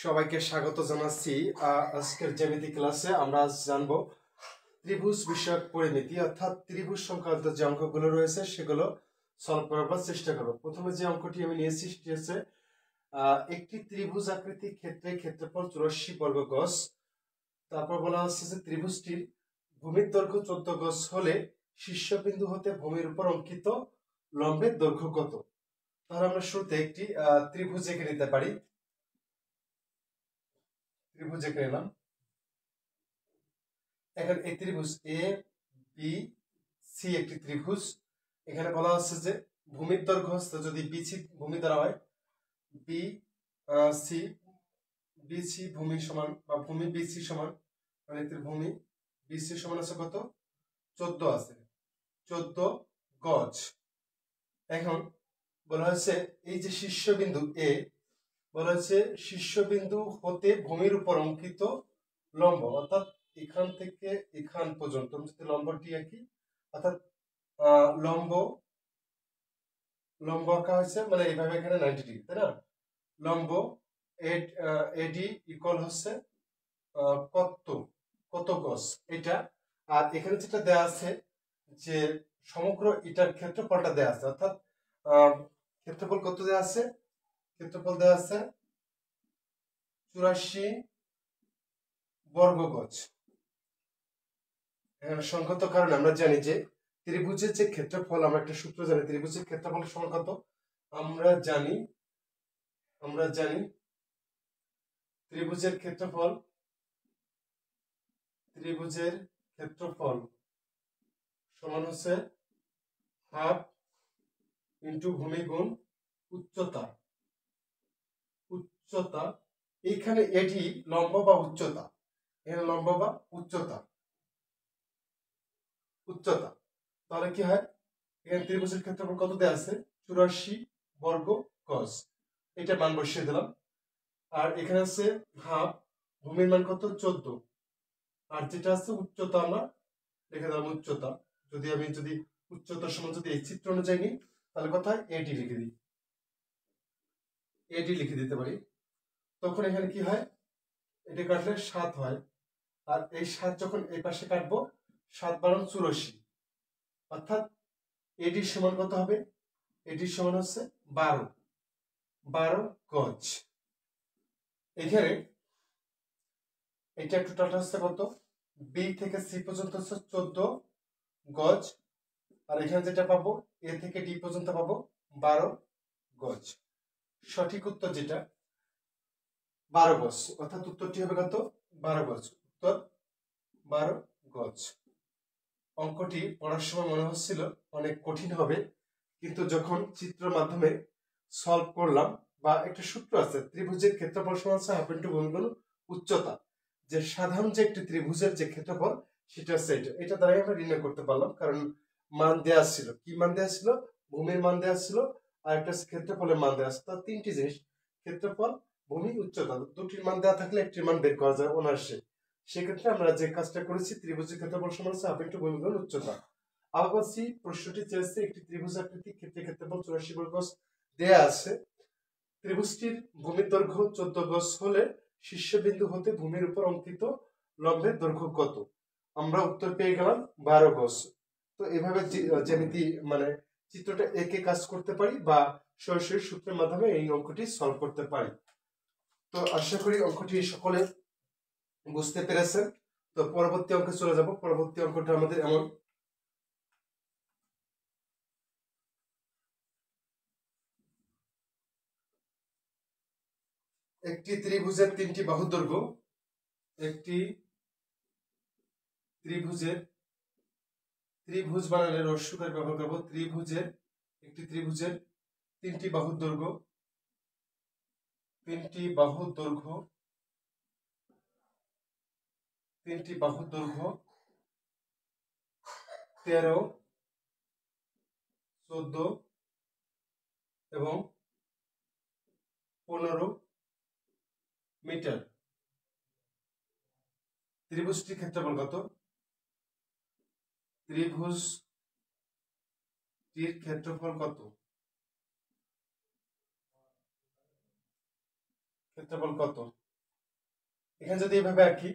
সবাইকে স্বাগত জানাচ্ছি। আজকের জ্যামিতি ক্লাসে আমরা আজ জানবো ত্রিভুজ বিষয়ক পরিমিতি, অর্থাৎ ত্রিভুজ সংক্রান্ত যে অঙ্কগুলো রয়েছে সেগুলো সলভ করার চেষ্টা করব। প্রথমে যে অঙ্কটি আমি নিয়েছি সেটি হচ্ছে একটি ত্রিভুজ আকৃতির ক্ষেত্রে ক্ষেত্রফল 84 বর্গ গজ। তারপর বলা হচ্ছে যে ত্রিভুজটির ভূমির দৈর্ঘ্য 14 গজ হলে শীর্ষবিন্দু হতে ভূমির উপর অঙ্কিত লম্বের দৈর্ঘ্য কত। তাহলে আমরা শুরুতে একটি ত্রিভুজ এঁকে নিতে পারি। ত্রিভুজ এঁকে নিলাম। এখন এই ত্রিভুজ এ বি সি একটি ত্রিভুজ। এখানে বলা হচ্ছে যে ভূমির দৈর্ঘ্য হচ্ছে, যদি বিসি ভূমি দ্বারা হয়, বি সি বিসি ভূমি সমান বা ভূমি বিসি সমান, মানে ভূমি বিসি সমান আছে কত? 14 আছে, 14 গজ। এখন বলা হচ্ছে এই যে শীর্ষবিন্দু এ, বলা হচ্ছে শীর্ষবিন্দু হতে ভূমির উপর অঙ্কিত লম্ব, অর্থাৎ এখান থেকে এখান পর্যন্ত যদি লম্বটি আঁকি, অর্থাৎ লম্ব আঁকা হয়েছে, মানে এইভাবে এখানে 90 ডিগ্রি, তাই না? লম্ব এডি ইকুয়াল হচ্ছে কত গজ এটা। আর এখানে যেটা দেয়া আছে যে সমগ্র এটার ক্ষেত্রফলটা দেয়া আছে, অর্থাৎ ক্ষেত্রফল কত দেয়া আছে? ক্ষেত্রফল দেয়া আছে 84 বর্গ গজ। সংখ্যাত কারণে আমরা জানি যে ত্রিভুজের যে ক্ষেত্রফল, আমরা একটা সূত্র জানি, ত্রিভুজের ক্ষেত্রফল সমান কত? আমরা জানি ত্রিভুজের ক্ষেত্রফল সমান হচ্ছে হাফ ইন্টু ভূমি গুণ উচ্চতা। এইখানে এটি লম্ব বা উচ্চতা, এখানে লম্ব বা উচ্চতা। তাহলে কি হয়? এখানে ত্রিভুজের ক্ষেত্রফল কত দেয়া আছে? 84 বর্গ গজ। এটা মান বসিয়ে দিলাম। আর এখানে আছে হাফ, ভূমির মান কত? 14। আর যেটা আছে উচ্চতা, আমরা লিখে দিলাম উচ্চতা। যদি উচ্চতার সমান যদি এই চিত্র অনুযায়ী নিই, তাহলে কোথায় এটি লিখে দিতে পারি। তখন এখানে কি হয়? এটা কাটলে 7 হয়। আর এই 7 যখন এই পাশে কাটবো, 7 বারং 84, অর্থাৎ এটির সমান কত হবে? এটির সমান হচ্ছে 12 গজ। এখানে এটা টোটালটা হচ্ছে কত? বি থেকে সি পর্যন্ত হচ্ছে 14 গজ। আর এখানে যেটা পাবো, এ থেকে ডি পর্যন্ত পাবো 12 গজ। সঠিক উত্তর যেটা 12 গজ, অর্থাৎ উত্তরটি হবে কত? 12 গজ। উত্তর 12 গজ। অঙ্কটি পড়ার সময় মনে হচ্ছিল অনেক কঠিন হবে, কিন্তু যখন চিত্রের মাধ্যমে সলভ করলাম, বা একটা সূত্র আছে, ত্রিভুজের ক্ষেত্রফল সমান হাফ ইন্টু ভূমি গুণ উচ্চতা, যে সাধারণ যে একটি ত্রিভুজের যে ক্ষেত্রফল সেটা হচ্ছে এটা দ্বারাই আমরা নির্ণয় করতে পারলাম। কারণ মান দেওয়া ছিল, কি মান দেওয়া ছিল? ভূমির মান দেওয়া ছিল, আর একটা ক্ষেত্রফলের মান দেওয়া ছিল। তার তিনটি জিনিস, ক্ষেত্রফল, ভূমি, উচ্চতা, দুটির মান দেওয়া থাকলে একটির মান বের করা যায় অনায়াসে। সেক্ষেত্রে আমরা যে কাজটা করেছি, ত্রিভুজের ক্ষেত্রফল সমান হাফ ইন্টু ভূমি গুণ উচ্চতা। আবার বলছি, প্রশ্নটি চেয়েছে একটি ত্রিভুজ আকৃতির ক্ষেত্রে ক্ষেত্রফল 84 বর্গ গজ দেয়া আছে। ত্রিভুজটির ভূমির দৈর্ঘ্য 14 গজ হলে শীর্ষবিন্দু হতে ভূমির উপর অঙ্কিত লম্বের দৈর্ঘ্য কত? আমরা উত্তর পেয়ে গেলাম 12 গজ। তো এভাবে জ্যামিতি মানে চিত্রটা এঁকে কাজ করতে পারি, বা সরাসরি সূত্রের মাধ্যমে এই অঙ্কটি সলভ করতে পারি। তো আশা করি অঙ্কটি সকলে বুঝতে পেরেছেন। তো পরবর্তী অঙ্কে চলে যাব। পরবর্তী অঙ্কটা আমাদের এমন, একটি ত্রিভুজের 3টি বাহু দৈর্ঘ্য, একটি ত্রিভুজ বানালে রস্যকার ব্যবহার করব। একটি ত্রিভুজের 3টি বাহুর দৈর্ঘ্য 13, 14 এবং 15 মিটার। ত্রিভুজটির ক্ষেত্রফল কত? ত্রিভুজটির ক্ষেত্রফল কত? এখানে যদি এভাবে আঁকি,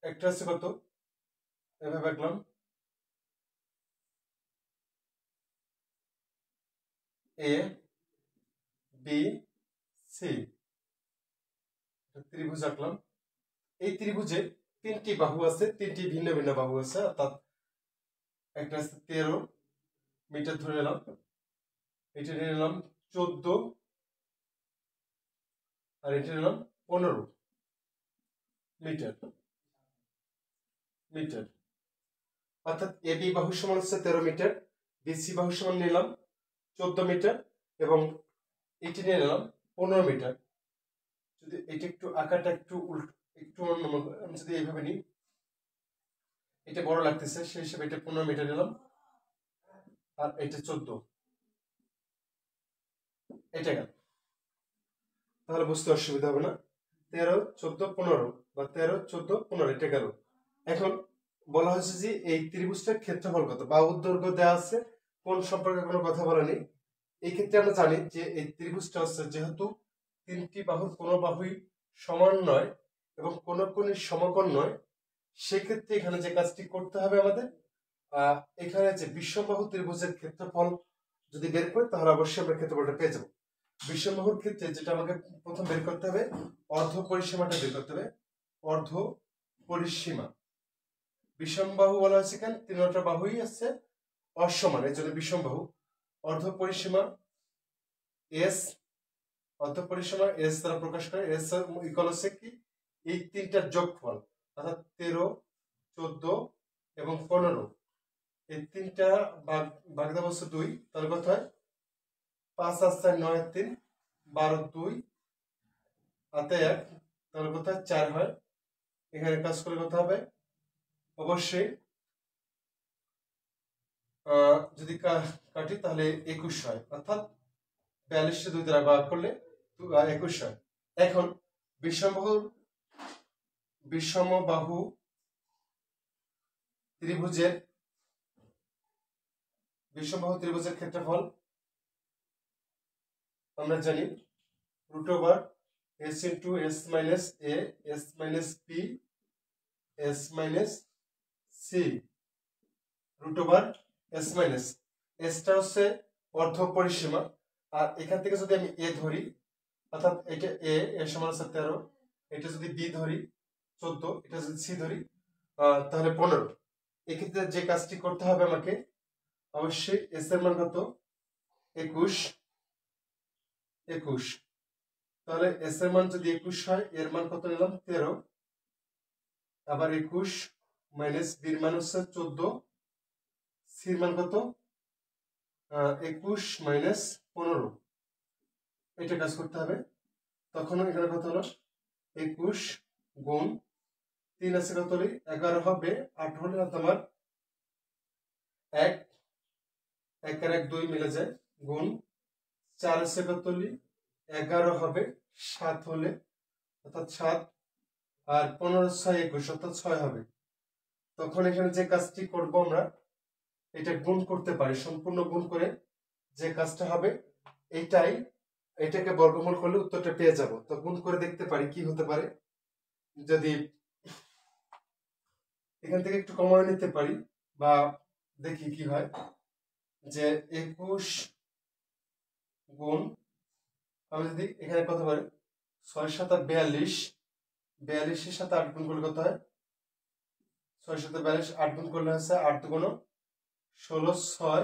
একটা আছে কত, এভাবে আঁকলাম, এ বি সি, ত্রিভুজ আঁকলাম। এই ত্রিভুজে 3টি বাহু আছে, 3টি ভিন্ন ভিন্ন বাহু আছে, অর্থাৎ একটা আছে 13 মিটার ধরে নিলাম, এটা নিয়ে নিলাম 14, আর এটা নিলাম 15 মিটার মিটার অর্থাৎ এ বি বাহু সমান হচ্ছে 13 মিটার, বিসি বাহু সমান নিলাম 14 মিটার, এবং এটি নিয়ে নিলাম 15 মিটার। যদি এটা একটু আকারটা একটু একটু আমি যদি এইভাবে নিই, এটা বড় লাগতেছে, সেই হিসেবে এটা 15 মিটার নিলাম, আর এটা 14, এটা গেল। তাহলে বুঝতে অসুবিধা হবে না, 13, 14, 15 বা 13, 14, 15 এটা গেল। এখন বলা হয়েছে যে এই ত্রিভুজটার ক্ষেত্রফল কত, বাহুর দৈর্ঘ্য দেওয়া আছে, কোন সম্পর্কে কোনো কথা বলা নেই। এই ক্ষেত্রে আমরা জানি যে এই ত্রিভুজটা হচ্ছে, যেহেতু 3টি বাহুর কোনো বাহুই সমান নয় এবং কোনো কোণই সমকোণ নয়, সেক্ষেত্রে এখানে যে কাজটি করতে হবে আমাদের, এখানে যে বিষমবাহু ত্রিভুজের ক্ষেত্রফল যদি বের করি, তাহলে অবশ্যই আমরা ক্ষেত্রফলটা পেয়ে যাবো। বিষমবাহুর ক্ষেত্রে যেটা আমাকে প্রথম বের করতে হবে, অর্ধ পরিসীমাটা বের করতে হবে, অর্ধ পরিসীমা। বিষমবাহু বলা হয়েছে কেন, 3টা বাহুই আছে অসমান, এই জন্য বিষমবাহু। অর্ধ পরিসীমা এস, অর্ধ পরিসীমা এস দ্বারা প্রকাশ করে, এস ইকুয়াল হচ্ছে কি, এই 3টার যোগফল, অর্থাৎ 13, 14 এবং 15, এই 3টা ভাগ দেওয়া হচ্ছে 2, তাহলে কত হয়, 5 আর 4 9 আর 3 12, 2 হাতে 1, তাহলে কত হয়, 4 হয়। এখানে কাজ করে কত হবে, অবশ্যই যদি কাটি তাহলে 21 হয়, অর্থাৎ 42 2 দ্বারা ভাগ করলে 21 হয়। এখন বিষমবাহু ত্রিভুজের ক্ষেত্রফল আমরা জানি √s into s minus a s minus b s minus c, √s minus, এসটা হচ্ছে অর্ধ পরিসীমা, আর এখান থেকে যদি আমি a ধরি, অর্থাৎ এটা a এর সমান হচ্ছে 13, এটা যদি b ধরি 14, এটা যদি c ধরি তাহলে 15। এক্ষেত্রে যে কাজটি করতে হবে আমাকে, অবশ্যই s এর মান কত, 21, তাহলে s এর মান যদি 21 হয়, এর মান কত নিলাম, 13, আবার 21 মাইনাস b এর মান হচ্ছে 14, c এর মান কত, 21 মাইনাস 15, এটা কাজ করতে হবে। তখন এখানে কত হলো, 21 গুণ 3 আছে কত হলে 11 হবে, 8 হলে তোমার 1 1 আর 1 2 মিলে যায়, গুণ 4 আছে কত হলে 11 হবে, 7 হলে অর্থাৎ 7, আর 15 6 21 অর্থাৎ 6 হবে। তখন এখানে যে কাজটি করব আমরা, এটা গুণ করতে পারি, সম্পূর্ণ গুণ করে যে কাজটা হবে এটাকে বর্গমূল করলে উত্তরটা পেয়ে যাব। তো গুণ করে দেখতে পারি কি হতে পারে, যদি এখান থেকে একটু কমায় নিতে পারি বা দেখি কি হয়, যে 21 গুণ, আমি যদি এখানে কত পারি, 6 7 42, 42 এর সাথে 8 গুণ করলে কত হয়, 6 7 42, 8 গুণ করলে হচ্ছে 8 2 16 6।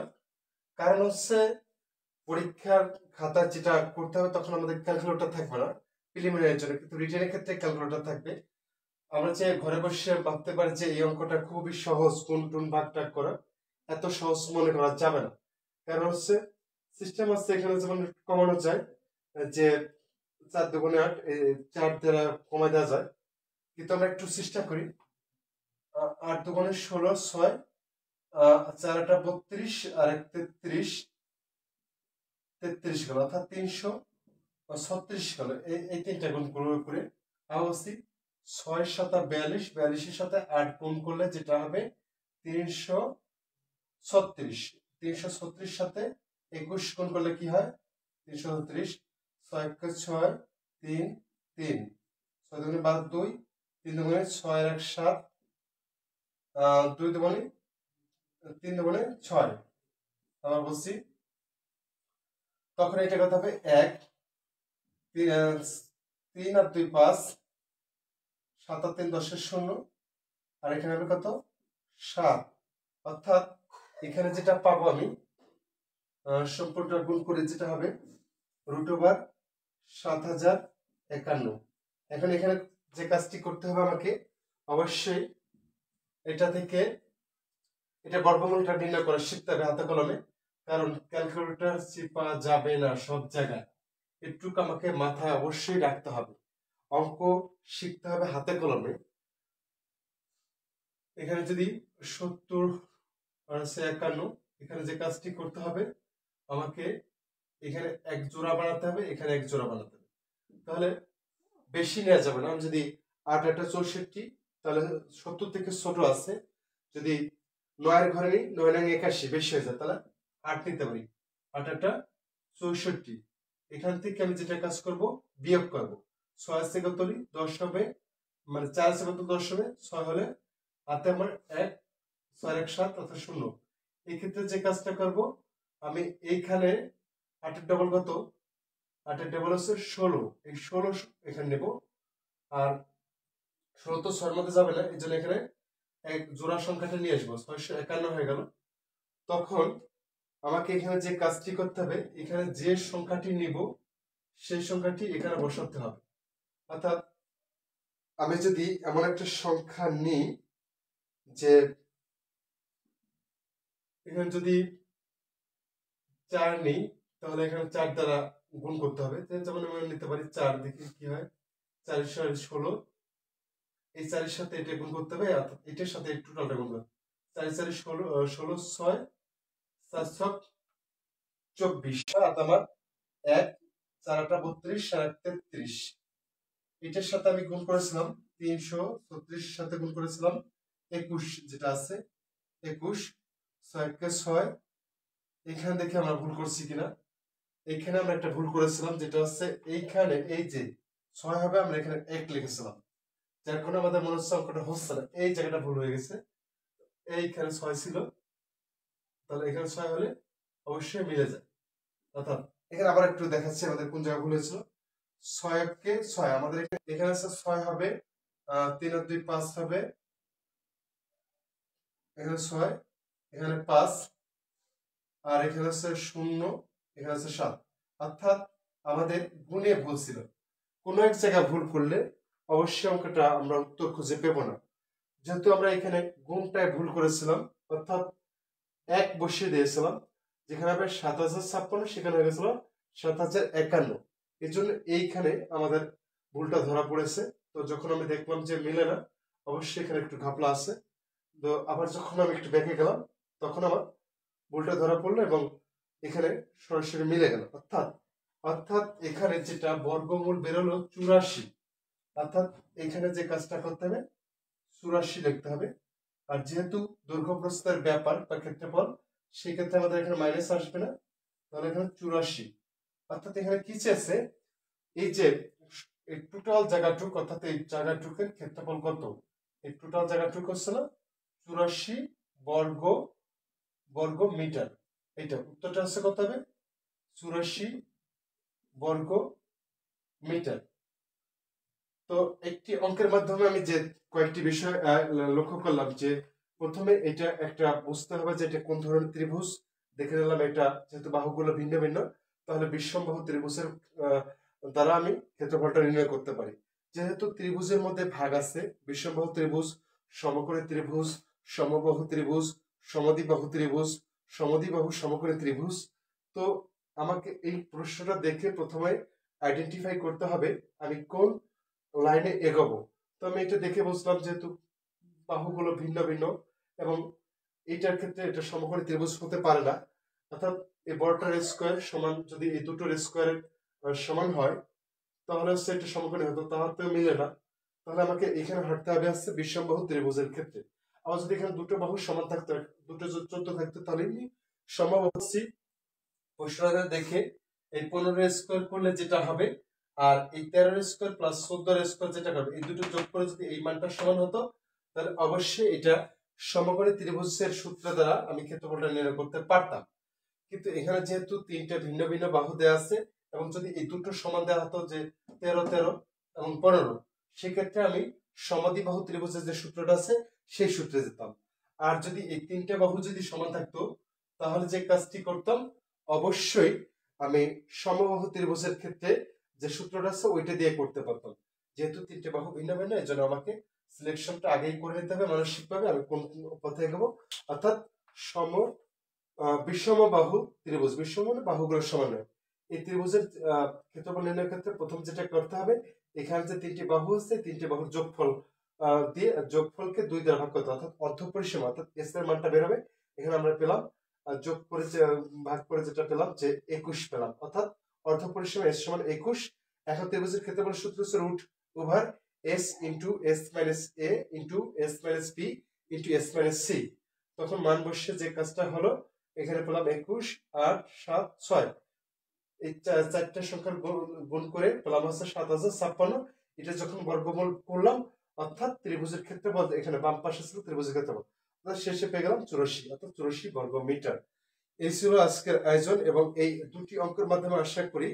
কারণ হচ্ছে পরীক্ষার খাতা যেটা করতে হবে, তখন আমাদের ক্যালকুলেটর থাকবে না প্রিলিমিনারির জন্য, কিন্তু রিটেনের ক্ষেত্রে ক্যালকুলেটর থাকবে। আমরা যে ঘরে বসে ভাবতে পারি যে এই অঙ্কটা খুবই সহজ, কোন টুন ভাগ টাগ করা, এত সহজ মনে করা যাবে না। কারণ হচ্ছে সিস্টেম আছে এখানে, যেমন কমানো যায়, যে 4 2 8, 4 দ্বারা কমায় দেওয়া যায়, কিন্তু আমরা একটু চেষ্টা করি, 8 2 16 6, 4 8 32 আর 33 গেল, অর্থাৎ 336 গেল। এই 3টা গুণ করে আবার 6 7 42, 42 এর সাথে 8 গুণ করলে যেটা হবে 336, 336 সাথে 21 গুণ করলে কি হয়, 336, 6 6 3 3, 6 দুগুণে 12 2, 3 দুগুণে 6 আর 1 7, 2 দুগুণে 3 দুগুণে 6। আবার বলছি, তখন এটা কত হবে 1, 3 আর 2 5, 7 আর 3 10 0, আর এখানে হবে কত 7। অর্থাৎ এখানে যেটা পাবো আমি সম্পূর্ণটা গুণ করে যেটা হবে √7051। এখন এখানে যে কাজটি করতে হবে আমাকে, অবশ্যই এটা থেকে এটা বর্গমূলটা নির্ণয় করা শিখতে হবে হাতে কলমে, কারণ ক্যালকুলেটর চিপা যাবে না সব জায়গায়। একটুকু আমাকে মাথায় অবশ্যই রাখতে হবে, অঙ্ক শিখতে হবে হাতে কলমে। এখানে যদি 70 আর 51, এখানে যে কাজটি করতে হবে আমাকে এখানে 1 জোড়া বানাতে হবে, এখানে 1 জোড়া বানাতে হবে, তাহলে বেশি নেওয়া যাবে না। আমি যদি 8 8 64, তাহলে 70 থেকে ছোট আছে, যদি 9 এর ঘরে নিই 9 9 81 বেশি হয়ে যায়, তাহলে 8 নিতে পারি। 8 8 64, এখান থেকে আমি যেটা কাজ করব বিয়োগ করব। 6 থেকে কত হলি 10 হবে, মানে 4 থেকে কত 10 হবে, 6 হলে হাতে আমার 1, 6 1 7 অর্থাৎ 0। এই ক্ষেত্রে যে কাজটা করব আমি এইখানে 8 এর ডবল কত, 8 এর ডবল হচ্ছে 16, এই 16 এখানে নেব। আর 16 তো 6 এর মধ্যে যাবে না, এই জন্য এখানে এক জোড়া সংখ্যাটা নিয়ে আসবো, 651 হয়ে গেল। তখন আমাকে এখানে যে কাজটি করতে হবে, এখানে যে সংখ্যাটি নিব সেই সংখ্যাটি এখানে বসাতে হবে। অর্থাৎ আমি যদি এমন একটা সংখ্যা নিই যে এখানে যদি 4 নিই, তাহলে এখানে 4 দ্বারা গুণ করতে হবে। যেমন আমরা নিতে পারি 4, দেখি কি হয়, 4 16, এই 4 এর সাথে এটা গুণ করতে হবে, অর্থাৎ এটার সাথে টোটালটা গুণ করতে হবে। 4 4 16, 16 6 4 6 24, আর আমার 1 4 8 32 7 33, এটার সাথে আমি গুণ করেছিলাম 336 এর সাথে গুণ করেছিলাম 21, যেটা আছে 21, 6 কে 6। এখানে দেখে আমরা ভুল করছি কিনা, এখানে আমরা একটা ভুল করেছিলাম, যেটা হচ্ছে এইখানে এই যে 6 হবে, আমরা এখানে 1 লিখেছিলাম, যার কারণে আমাদের মনে হচ্ছে অঙ্কটা হচ্ছে না, এই জায়গাটা ভুল হয়ে গেছে। এইখানে 6 ছিল, তাহলে এখানে 6 হলে অবশ্যই মিলে যায়। অর্থাৎ এখানে আবার একটু দেখাচ্ছি আমাদের কোন জায়গায় ভুল হয়েছিল। 6 কে 6 আমাদের এখানে আছে 6 হবে, 3 আর 2 5 হবে, এখানে 6, এখানে 5, আর এখানে আছে 0, এখানে আছে 7। অর্থাৎ আমাদের গুণে ভুল ছিল। কোনো এক জায়গায় ভুল করলে অবশ্যই অঙ্কটা আমরা উত্তর খুঁজে পেব না। যেহেতু আমরা এখানে গুণটায় ভুল করেছিলাম, অর্থাৎ 1 বসিয়ে দিয়েছিলাম, যেখানে হবে 7056, সেখানে হয়ে গেছিল 7051। এর জন্য এইখানে আমাদের ভুলটা ধরা পড়েছে। তো যখন আমি দেখলাম যে মিলে না, অবশ্যই এখানে একটু ঘাপলা আছে, তো আবার যখন আমি একটু ব্যাকে গেলাম, তখন আমার ভুলটা ধরা পড়লো এবং এখানে সরাসরি মিলে গেল। অর্থাৎ এখানে যেটা বর্গমূল বেরোলো 84, অর্থাৎ এখানে যে কাজটা করতে হবে 84 লিখতে হবে। আর যেহেতু দৈর্ঘ্য প্রস্থের ব্যাপার বা ক্ষেত্রফল, সেই ক্ষেত্রে আমাদের এখানে মাইনাস আসবে না, তাহলে এখানে 84। অর্থাৎ এখানে কি চেয়েছে, এই যে এই টোটাল জায়গাটুক, অর্থাৎ এই জায়গাটুকের ক্ষেত্রফল কত, এই টোটাল জায়গাটুক হচ্ছে না 84 বর্গ মিটার। এইটা উত্তরটা হচ্ছে কত হবে 84 বর্গ মিটার। তো একটি অঙ্কের মাধ্যমে আমি যে কয়েকটি বিষয় লক্ষ্য করলাম, যে প্রথমে এটা একটা বুঝতে হবে যে এটা কোন ধরনের ত্রিভুজ। দেখে নিলাম এটা যেহেতু বাহুগুলো ভিন্ন ভিন্ন, তাহলে বিষমবাহু ত্রিভুজের দ্বারা আমি ক্ষেত্রফলটা নির্ণয় করতে পারি। যেহেতু ত্রিভুজের মধ্যে ভাগ আছে, বিষমবাহু ত্রিভুজ, সমকোণী ত্রিভুজ, সমবাহু ত্রিভুজ, সমদ্বিবাহু ত্রিভুজ, সমদ্বিবাহু সমকোণী ত্রিভুজ। তো আমাকে এই প্রশ্নটা দেখে প্রথমে আইডেন্টিফাই করতে হবে আমি কোন লাইনে এগোবো। তো আমি এটা দেখে বুঝলাম যেহেতু বাহুগুলো ভিন্ন ভিন্ন এবং এইটার ক্ষেত্রে এটা সমকোণী ত্রিভুজ হতে পারে না। অর্থাৎ এই বড়টার স্কোয়ার সমান যদি এই দুটোর স্কোয়ারের সমান হয়, তাহলে হচ্ছে এটা সমকোণী হতো, তাহলে মিলে না। তাহলে আমাকে এখানে হাঁটতে হবে হচ্ছে বিষমবাহু ত্রিভুজের ক্ষেত্রে। আবার যদি এখানে দুটো বাহু সমান থাকতো, দুটো 14 থাকতো, তাহলে সম্ভব হচ্ছে প্রশ্নটা দেখে এই 15 স্কোয়ার করলে যেটা হবে আর এই 13 প্লাস 14 যেটা করবে এই দুটো যোগ করে যদি এই মানটা সমান হতো তাহলে অবশ্যই এটা সমকোণী ত্রিভুজের সূত্র দ্বারা আমি ক্ষেত্রফলটা নির্ণয় করতে পারতাম। কিন্তু এখানে যেহেতু তিনটা ভিন্ন ভিন্ন বাহু দেওয়া আছে এবং যদি এই দুটো সমান দেওয়া হতো যে 13 এবং 15, সেক্ষেত্রে আমি সমাদ্বিবাহু ত্রিভুজের যে সূত্রটা আছে সেই সূত্রে যেতাম। আর যদি এই তিনটে বাহু যদি সমান থাকতো তাহলে যে কাজটি করতাম, অবশ্যই আমি সমবাহু ত্রিভুজের ক্ষেত্রে যে সূত্রটা আছে ওইটা দিয়ে করতে পারতাম। যেহেতু তিনটে বাহু ভিন্ন ভিন্ন, এই জন্য আমাকে সিলেকশনটা আগেই করে নিতে হবে মানসিকভাবে আমি কোন পথে এগোবো। অর্থাৎ বিষমবাহু ত্রিভুজ, বিষম মানে বাহুগুলোর সমন্বয়, এই ত্রিভুজের ক্ষেত্রফল নির্ণয়ের ক্ষেত্রে প্রথম যেটা করতে হবে, এখানে যে তিনটি বাহু আছে তিনটি বাহুর যোগফল দিয়ে যোগফলকে 2 দ্বারা ভাগ করতে হবে, অর্থাৎ অর্ধপরিসীমা অর্থাৎ এস এর মানটা বের হবে। এখানে আমরা পেলাম যোগ করে ভাগ করে যেটা পেলাম যে 21 পেলাম, অর্থাৎ অর্ধপরিসীমা এস সমান 21। এখন ত্রিভুজের ক্ষেত্রফল সূত্র হচ্ছে root over S into S minus A into S minus B into S minus C. তখন মান বসে যে কাজটা হলো, এখানে পেলাম 21, 8, 7, 6, এই চারটা সংখ্যার গুণ করে পেলাম হচ্ছে 7056। এটা যখন বর্গমূল করলাম অর্থাৎ ত্রিভুজের ক্ষেত্রফল এখানে বাম পাশে ছিল ত্রিভুজের ক্ষেত্রফল, শেষে পেয়ে গেলাম 84, অর্থাৎ 84 বর্গ মিটার। এই ছিল আজকের আয়োজন এবং এই দুটি অঙ্কের মাধ্যমে আশা করি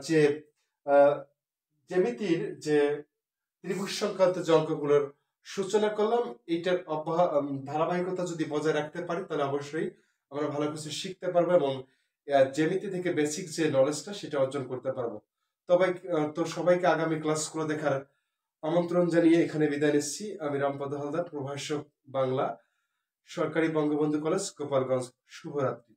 যে জ্যামিতির যে ত্রিভুজ সংক্রান্ত যে অঙ্কগুলোর সূচনা করলাম, এইটার ধারাবাহিকতা যদি বজায় রাখতে পারি তাহলে অবশ্যই আমরা ভালো কিছু শিখতে পারবো এবং জ্যামিতি থেকে বেসিক যে নলেজটা সেটা অর্জন করতে পারবো। তবে তো সবাইকে আগামী ক্লাসগুলো দেখার আমন্ত্রণ জানিয়ে এখানে বিদায় নিচ্ছি। আমি রামপদ হালদার, প্রভাষক বাংলা, সরকারি বঙ্গবন্ধু কলেজ, গোপালগঞ্জ। শুভরাত্রি।